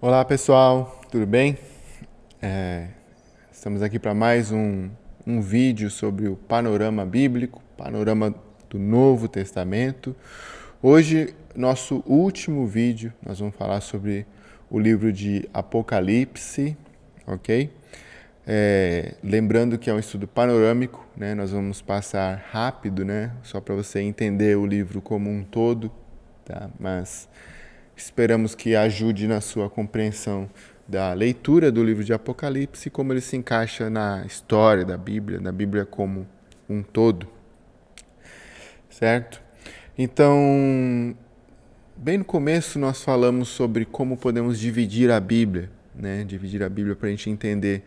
Olá pessoal, tudo bem? Estamos aqui para mais um vídeo sobre o panorama bíblico, panorama do Novo Testamento. Hoje, nosso último vídeo, nós vamos falar sobre o livro de Apocalipse, ok? Lembrando que é um estudo panorâmico, né? Nós vamos passar rápido, né? Só para você entender o livro como um todo, tá? Mas esperamos que ajude na sua compreensão da leitura do livro de Apocalipse e como ele se encaixa na história da Bíblia, na Bíblia como um todo, certo? Então, bem no começo nós falamos sobre como podemos dividir a Bíblia, né? Dividir a Bíblia para a gente entender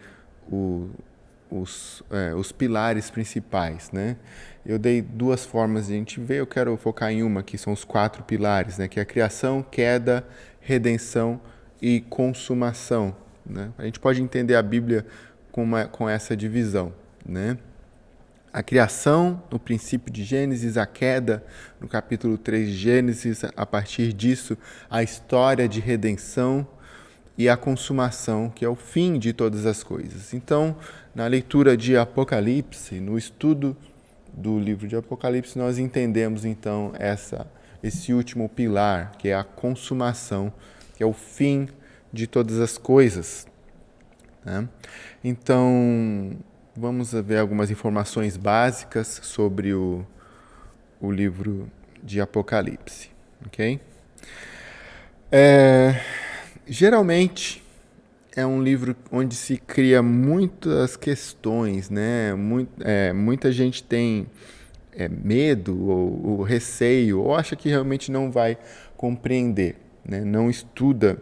os pilares principais, né? Eu dei duas formas de a gente ver, eu quero focar em uma, que são os 4 pilares, né? Que é a criação, queda, redenção e consumação, né? A gente pode entender a Bíblia com essa divisão, né? A criação, no princípio de Gênesis, a queda, no capítulo 3 de Gênesis, a partir disso, a história de redenção e a consumação, que é o fim de todas as coisas. Então, na leitura de Apocalipse, no estudo do livro de Apocalipse, nós entendemos então esse último pilar, que é a consumação, que é o fim de todas as coisas, né? Então, vamos ver algumas informações básicas sobre o livro de Apocalipse, ok? Geralmente é um livro onde se cria muitas questões, né? Muita gente tem medo ou receio, ou acha que realmente não vai compreender, né? Não estuda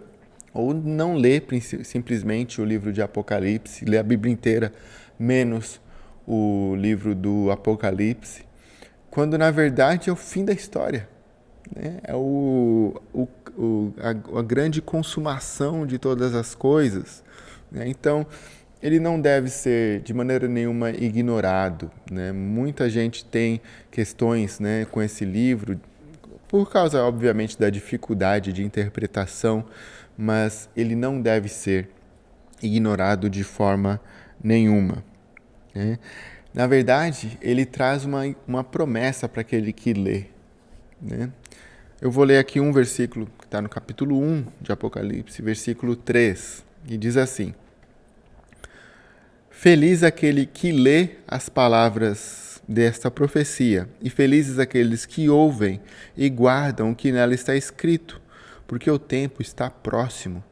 ou não lê simplesmente o livro de Apocalipse, lê a Bíblia inteira, menos o livro do Apocalipse, quando na verdade é o fim da história, né? É a grande consumação de todas as coisas, né? Então, ele não deve ser de maneira nenhuma ignorado, né? Muita gente tem questões, né, com esse livro, por causa, obviamente, da dificuldade de interpretação, mas ele não deve ser ignorado de forma nenhuma, né? Na verdade, ele traz uma promessa para aquele que lê, né? Eu vou ler aqui um versículo que está no capítulo 1 de Apocalipse, versículo 3, que diz assim: Feliz aquele que lê as palavras desta profecia, e felizes aqueles que ouvem e guardam o que nela está escrito, porque o tempo está próximo.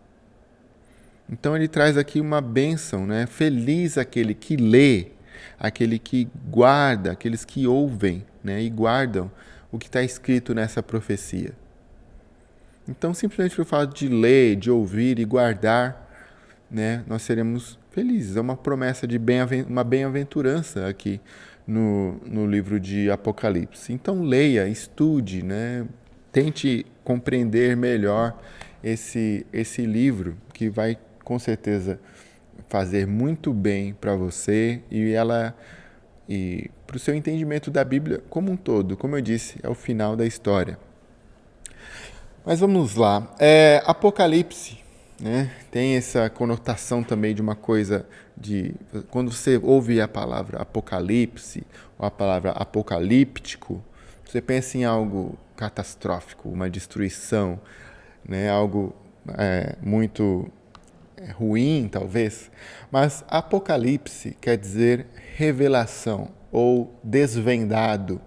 Então ele traz aqui uma bênção, né? Feliz aquele que lê, aquele que guarda, aqueles que ouvem, né? E guardam o que está escrito nessa profecia. Então, simplesmente pelo fato de ler, de ouvir e guardar, né, nós seremos felizes. É uma promessa de uma bem-aventurança aqui no livro de Apocalipse. Então, leia, estude, né, tente compreender melhor esse livro, que vai, com certeza, fazer muito bem para você e para o seu entendimento da Bíblia como um todo. Como eu disse, é o final da história. Mas vamos lá. Apocalipse, né, tem essa conotação também de uma coisa de... Quando você ouve a palavra apocalipse ou a palavra apocalíptico, você pensa em algo catastrófico, uma destruição, né, algo muito ruim, talvez. Mas apocalipse quer dizer revelação ou desvendado,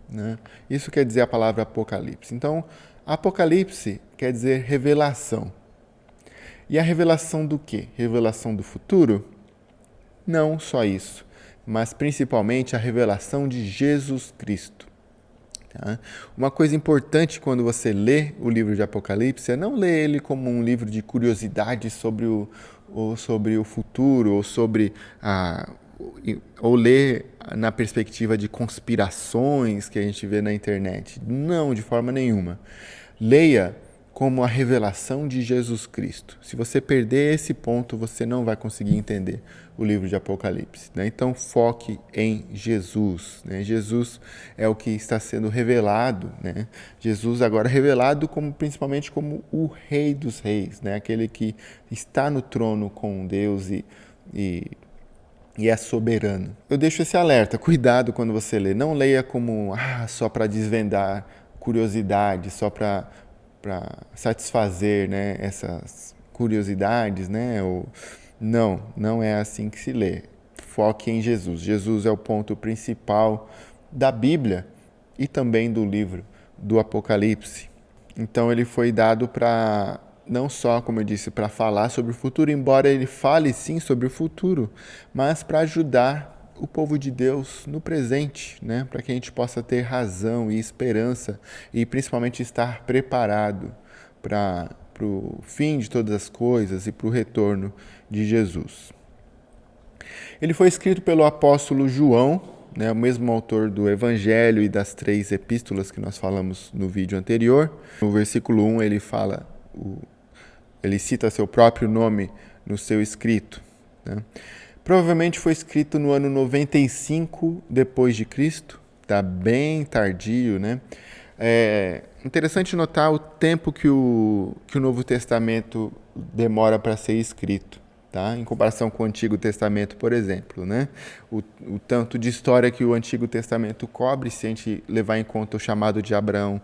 né? Isso quer dizer a palavra apocalipse. Então, apocalipse quer dizer revelação. E a revelação do quê? Revelação do futuro? Não só isso, mas principalmente a revelação de Jesus Cristo. Tá? Uma coisa importante quando você lê o livro de Apocalipse é não ler ele como um livro de curiosidades sobre o futuro ou ler na perspectiva de conspirações que a gente vê na internet. Não, de forma nenhuma. Leia como a revelação de Jesus Cristo. Se você perder esse ponto, você não vai conseguir entender o livro de Apocalipse, né? Então, foque em Jesus, né? Jesus é o que está sendo revelado, né? Jesus agora revelado principalmente como o Rei dos Reis, né? Aquele que está no trono com Deus e é soberano. Eu deixo esse alerta, cuidado quando você lê. Não leia como só para desvendar curiosidade, só para satisfazer, né, essas curiosidades, né? Não é assim que se lê. Foque em Jesus. Jesus é o ponto principal da Bíblia e também do livro do Apocalipse. Então ele foi dado para, não só, como eu disse, para falar sobre o futuro, embora ele fale sim sobre o futuro, mas para ajudar o povo de Deus no presente, né? Para que a gente possa ter razão e esperança e principalmente estar preparado para o fim de todas as coisas e para o retorno de Jesus. Ele foi escrito pelo apóstolo João, né, o mesmo autor do Evangelho e das 3 epístolas que nós falamos no vídeo anterior. No versículo 1 ele cita seu próprio nome no seu escrito, né? Provavelmente foi escrito no ano 95 depois de Cristo, está bem tardio, né? É interessante notar o tempo que o Novo Testamento demora para ser escrito, tá? Em comparação com o Antigo Testamento, por exemplo, né? O tanto de história que o Antigo Testamento cobre, se a gente levar em conta o chamado de Abraão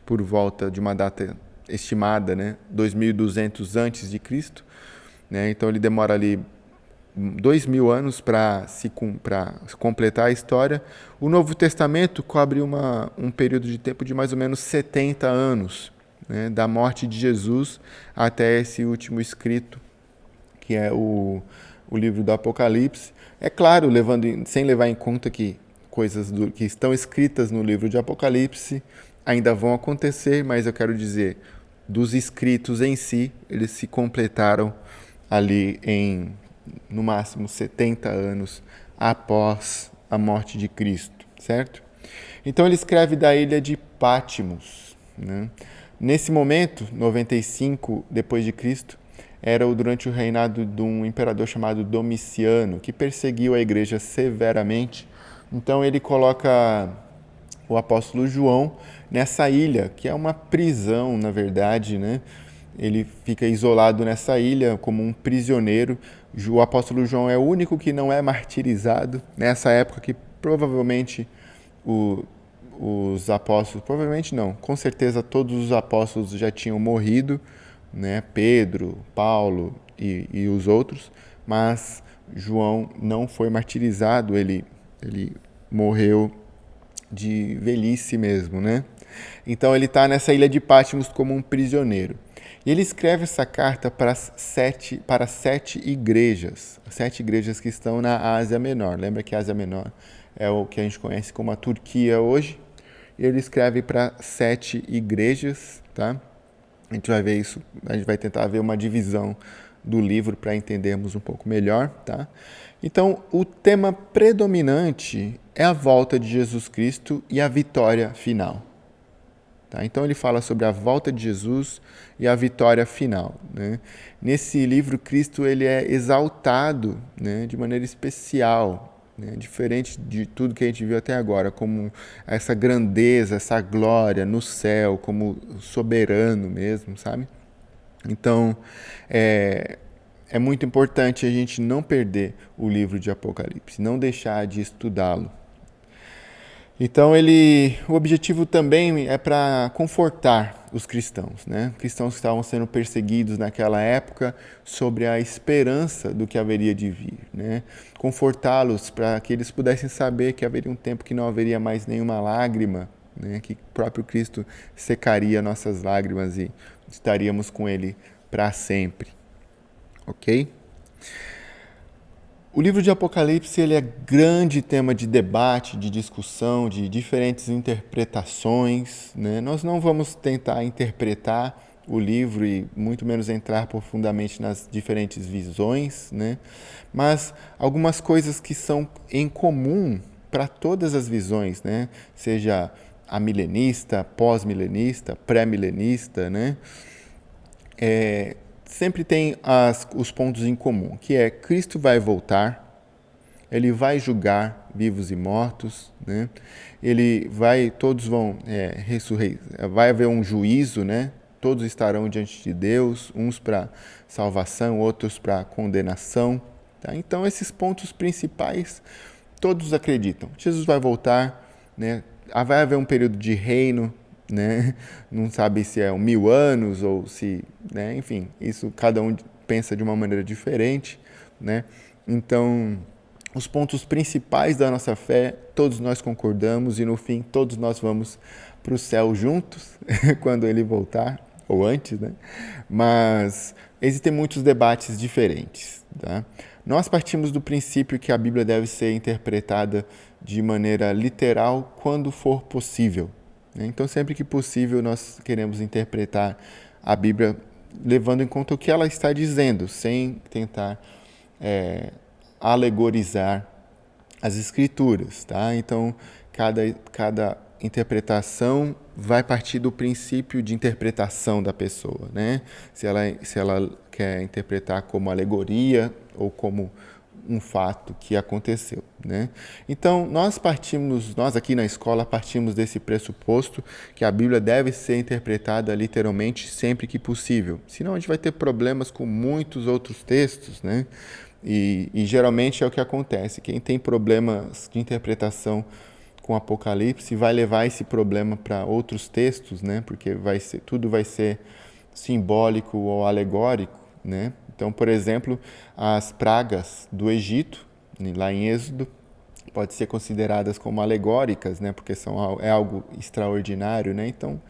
por volta de uma data estimada, né? 2200 antes de Cristo, né? Então ele demora ali 2000 anos para completar a história. O Novo Testamento cobre um período de tempo de mais ou menos 70 anos, né, da morte de Jesus até esse último escrito, que é o livro do Apocalipse. É claro, sem levar em conta que coisas que estão escritas no livro de Apocalipse ainda vão acontecer, mas eu quero dizer, dos escritos em si, eles se completaram ali no máximo 70 anos após a morte de Cristo, certo? Então ele escreve da ilha de Patmos, né? Nesse momento, 95 depois de Cristo, era durante o reinado de um imperador chamado Domiciano, que perseguiu a igreja severamente. Então ele coloca o apóstolo João nessa ilha, que é uma prisão, na verdade, né? Ele fica isolado nessa ilha como um prisioneiro. O apóstolo João é o único que não é martirizado nessa época, que provavelmente os apóstolos, provavelmente não, com certeza todos os apóstolos já tinham morrido, né? Pedro, Paulo e os outros, mas João não foi martirizado, ele morreu de velhice mesmo, né? Então ele está nessa ilha de Patmos como um prisioneiro. E ele escreve essa carta para sete igrejas, 7 igrejas que estão na Ásia Menor. Lembra que a Ásia Menor é o que a gente conhece como a Turquia hoje? E ele escreve para 7 igrejas, tá? A gente vai ver isso, a gente vai tentar ver uma divisão do livro para entendermos um pouco melhor, tá? Então, o tema predominante é a volta de Jesus Cristo e a vitória final. Tá? Então ele fala sobre a volta de Jesus e a vitória final, né? Nesse livro, Cristo ele é exaltado, né, de maneira especial, né, diferente de tudo que a gente viu até agora, como essa grandeza, essa glória no céu, como soberano mesmo, sabe? Então, é muito importante a gente não perder o livro de Apocalipse, não deixar de estudá-lo. Então, o objetivo também é para confortar os cristãos, né? Cristãos que estavam sendo perseguidos naquela época sobre a esperança do que haveria de vir, né? Confortá-los para que eles pudessem saber que haveria um tempo que não haveria mais nenhuma lágrima, né? Que o próprio Cristo secaria nossas lágrimas e estaríamos com Ele para sempre, ok? O livro de Apocalipse ele é grande tema de debate, de discussão, de diferentes interpretações, né? Nós não vamos tentar interpretar o livro e muito menos entrar profundamente nas diferentes visões, né? Mas algumas coisas que são em comum para todas as visões, né? Seja a milenista, pós-milenista, pré-milenista, né? sempre tem os pontos em comum, que é Cristo vai voltar, ele vai julgar vivos e mortos, né? Todos vão vai haver um juízo, né? Todos estarão diante de Deus, uns para salvação, outros para condenação. Tá? Então, esses pontos principais, todos acreditam. Jesus vai voltar, né? Vai haver um período de reino, né? Não sabe se é 1000 anos ou se, né? Enfim, isso cada um pensa de uma maneira diferente, né? Então, os pontos principais da nossa fé, todos nós concordamos e no fim todos nós vamos para o céu juntos quando ele voltar, ou antes, né? Mas existem muitos debates diferentes, tá? Nós partimos do princípio que a Bíblia deve ser interpretada de maneira literal quando for possível, né? Então, sempre que possível, nós queremos interpretar a Bíblia levando em conta o que ela está dizendo, sem tentar alegorizar as Escrituras, tá? Então, cada interpretação vai partir do princípio de interpretação da pessoa, né? Se ela quer interpretar como alegoria ou como um fato que aconteceu, né? Então, nós aqui na escola partimos desse pressuposto que a Bíblia deve ser interpretada literalmente sempre que possível. Senão a gente vai ter problemas com muitos outros textos, né? E geralmente é o que acontece. Quem tem problemas de interpretação com Apocalipse vai levar esse problema para outros textos, né? Porque tudo vai ser simbólico ou alegórico, né? Então, por exemplo, as pragas do Egito, lá em Êxodo, podem ser consideradas como alegóricas, né? Porque é algo extraordinário, né? Então,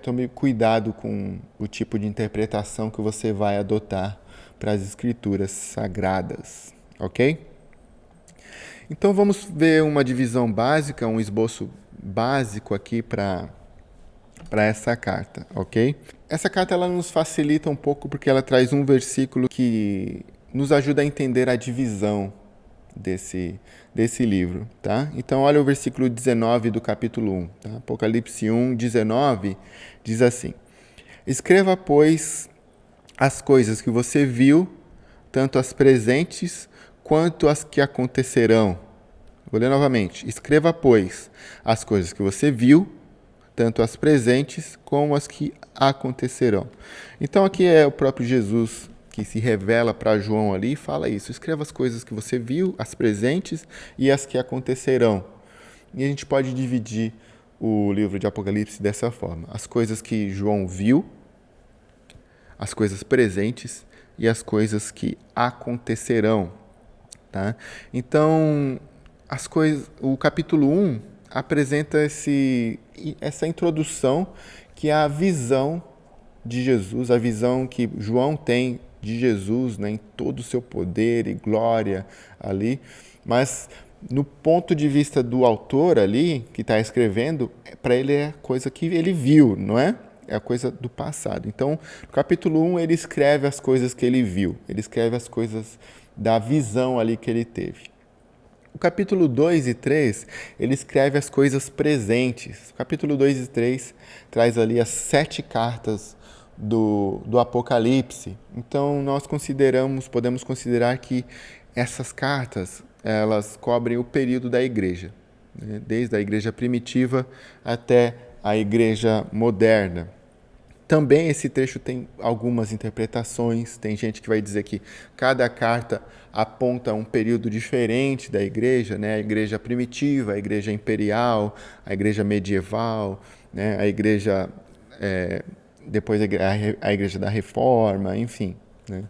tome cuidado com o tipo de interpretação que você vai adotar para as escrituras sagradas, ok? Então vamos ver uma divisão básica, um esboço básico aqui para essa carta, ok? Essa carta ela nos facilita um pouco porque ela traz um versículo que nos ajuda a entender a divisão desse livro, tá? Então olha o versículo 19 do capítulo 1, tá? Apocalipse 1, 19, diz assim: Escreva, pois, as coisas que você viu, tanto as presentes quanto as que acontecerão. Vou ler novamente. Escreva, pois, as coisas que você viu, tanto as presentes como as que acontecerão. Então aqui é o próprio Jesus que se revela para João ali e fala isso. Escreva as coisas que você viu, as presentes e as que acontecerão. E a gente pode dividir o livro de Apocalipse dessa forma. As coisas que João viu, as coisas presentes e as coisas que acontecerão, tá? Então, o capítulo 1 apresenta essa introdução que é a visão de Jesus, a visão que João tem de Jesus, né, em todo o seu poder e glória ali, mas no ponto de vista do autor ali, que está escrevendo, para ele é coisa que ele viu, não é? É a coisa do passado. Então, no capítulo 1, ele escreve as coisas que ele viu. Ele escreve as coisas da visão ali que ele teve. O capítulo 2 e 3, ele escreve as coisas presentes. O capítulo 2 e 3 traz ali as 7 cartas do Apocalipse. Então, podemos considerar que essas cartas, elas cobrem o período da igreja, né? Desde a igreja primitiva até a igreja moderna. Também esse trecho tem algumas interpretações. Tem gente que vai dizer que cada carta aponta um período diferente da igreja, né? A igreja primitiva, a igreja imperial, a igreja medieval, né? A igreja depois a igreja da Reforma, enfim, né?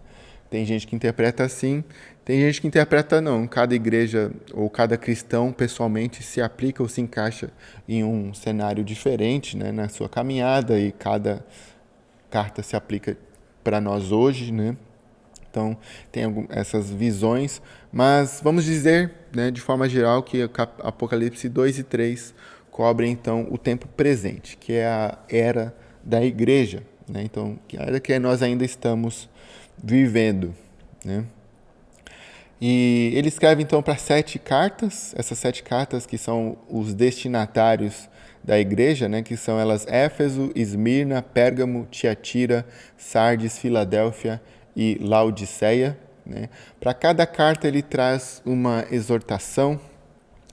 Tem gente que interpreta assim, tem gente que interpreta não. Cada igreja ou cada cristão, pessoalmente, se aplica ou se encaixa em um cenário diferente, né, na sua caminhada, e cada carta se aplica para nós hoje, né? Então, tem essas visões, mas vamos dizer, né, de forma geral, que Apocalipse 2 e 3 cobrem, então, o tempo presente, que é a era da igreja, né? Então, que a era que nós ainda estamos vivendo, né? E ele escreve então para 7 cartas, essas 7 cartas que são os destinatários da igreja, né, que são elas Éfeso, Esmirna, Pérgamo, Tiatira, Sardes, Filadélfia e Laodiceia. Né? Para cada carta ele traz uma exortação,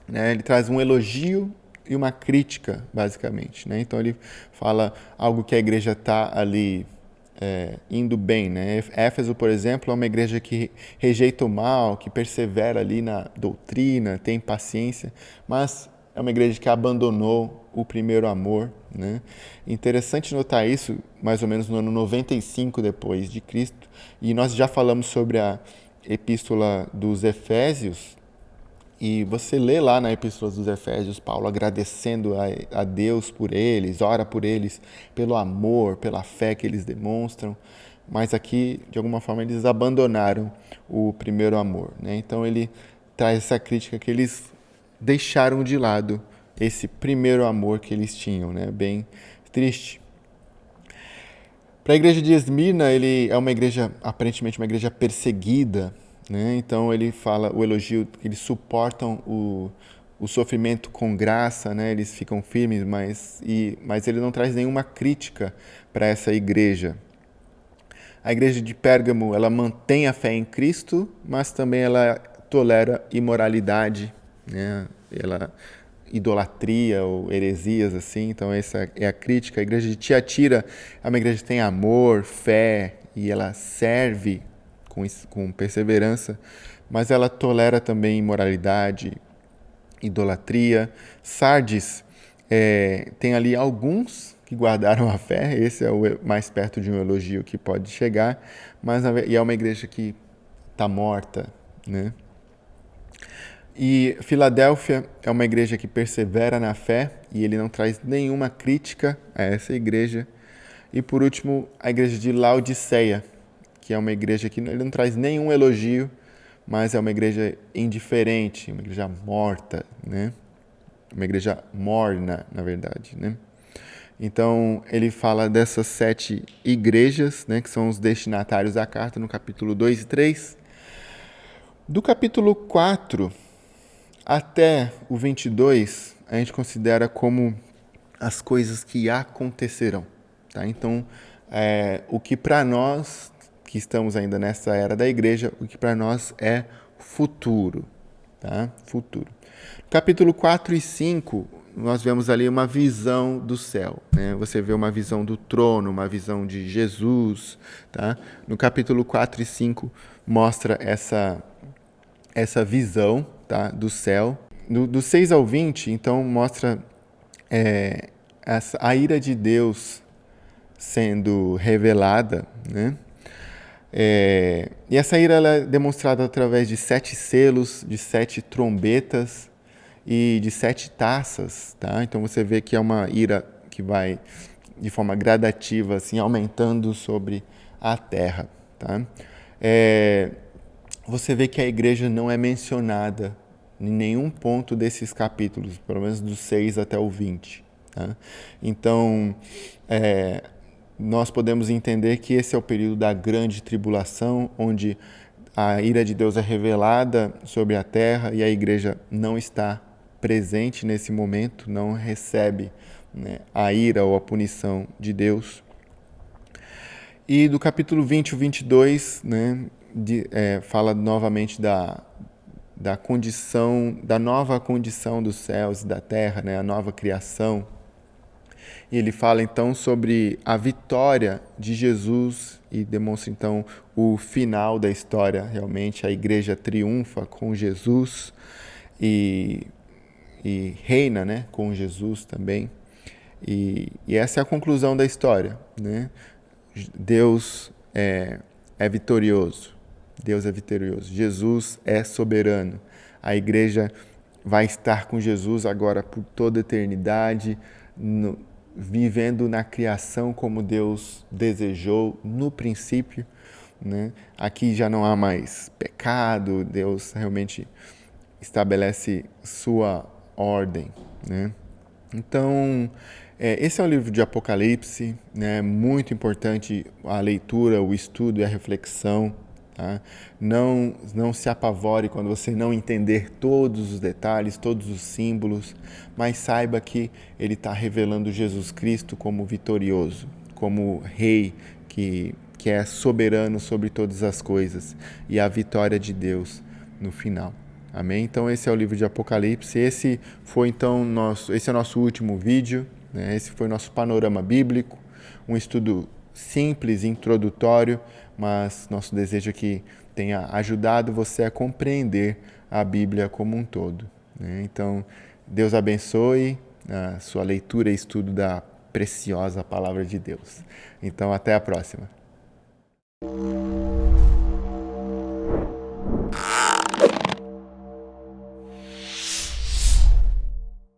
né? Ele traz um elogio e uma crítica, basicamente. Né? Então ele fala algo que a igreja está ali indo bem. Né? Éfeso, por exemplo, é uma igreja que rejeita o mal, que persevera ali na doutrina, tem paciência, mas é uma igreja que abandonou o primeiro amor. Né? Interessante notar isso, mais ou menos no ano 95 depois de Cristo, e nós já falamos sobre a epístola dos Efésios, e você lê lá na Epístola dos Efésios, Paulo agradecendo a Deus por eles, ora por eles, pelo amor, pela fé que eles demonstram. Mas aqui, de alguma forma, eles abandonaram o primeiro amor. Né? Então ele traz essa crítica que eles deixaram de lado esse primeiro amor que eles tinham. Né? Bem triste. Para a igreja de Esmirna, ele é uma igreja, aparentemente uma igreja perseguida, né? Então ele fala o elogio que eles suportam o sofrimento com graça, né? Eles ficam firmes, mas ele não traz nenhuma crítica para essa igreja. A igreja de Pérgamo, ela mantém a fé em Cristo, mas também ela tolera imoralidade, né? Ela idolatria ou heresias assim. Então essa é a crítica. A igreja de Tiatira é uma igreja que tem amor, fé e ela serve com perseverança, mas ela tolera também imoralidade, idolatria. Sardes tem ali alguns que guardaram a fé, esse é o mais perto de um elogio que pode chegar, e é uma igreja que está morta, né? E Filadélfia é uma igreja que persevera na fé e ele não traz nenhuma crítica a essa igreja. E por último, a igreja de Laodiceia, que é uma igreja que ele não traz nenhum elogio, mas é uma igreja indiferente, uma igreja morta, né? Uma igreja morna, na verdade, né? Então, ele fala dessas 7 igrejas, né, que são os destinatários da carta, no capítulo 2 e 3. Do capítulo 4 até o 22, a gente considera como as coisas que acontecerão. Tá? Então, o que para nós, que estamos ainda nessa era da igreja, o que para nós é futuro. Tá? Futuro. Capítulo 4 e 5, nós vemos ali uma visão do céu. Né? Você vê uma visão do trono, uma visão de Jesus. Tá? No capítulo 4 e 5, mostra essa visão, tá, do céu. Do 6 ao 20, então, mostra a ira de Deus sendo revelada, né? E essa ira ela é demonstrada através de 7 selos, de 7 trombetas e de 7 taças, tá? Então você vê que é uma ira que vai de forma gradativa, assim, aumentando sobre a terra, tá? Você vê que a igreja não é mencionada em nenhum ponto desses capítulos, pelo menos do 6 até o 20. Tá? Então, nós podemos entender que esse é o período da grande tribulação, onde a ira de Deus é revelada sobre a terra e a igreja não está presente nesse momento, não recebe, né, a ira ou a punição de Deus. E do capítulo 20 ao 22, né, fala novamente da condição, da nova condição dos céus e da terra, né, a nova criação. E ele fala então sobre a vitória de Jesus e demonstra então o final da história. Realmente a igreja triunfa com Jesus e reina, né, com Jesus também. E essa é a conclusão da história, né? Deus é vitorioso. Deus é vitorioso. Jesus é soberano. A igreja vai estar com Jesus agora por toda a eternidade, vivendo na criação como Deus desejou no princípio. Né? Aqui já não há mais pecado, Deus realmente estabelece sua ordem. Né? Então, esse é o livro de Apocalipse, né? Muito importante a leitura, o estudo e a reflexão. Tá? Não se apavore quando você não entender todos os detalhes, todos os símbolos, mas saiba que ele está revelando Jesus Cristo como vitorioso, como Rei que é soberano sobre todas as coisas e a vitória de Deus no final. Amém? Então esse é o livro de Apocalipse. Esse é o nosso último vídeo, né? Esse foi o nosso panorama bíblico, um estudo simples, introdutório, mas nosso desejo é que tenha ajudado você a compreender a Bíblia como um todo, né? Então, Deus abençoe a sua leitura e estudo da preciosa Palavra de Deus. Então, até a próxima.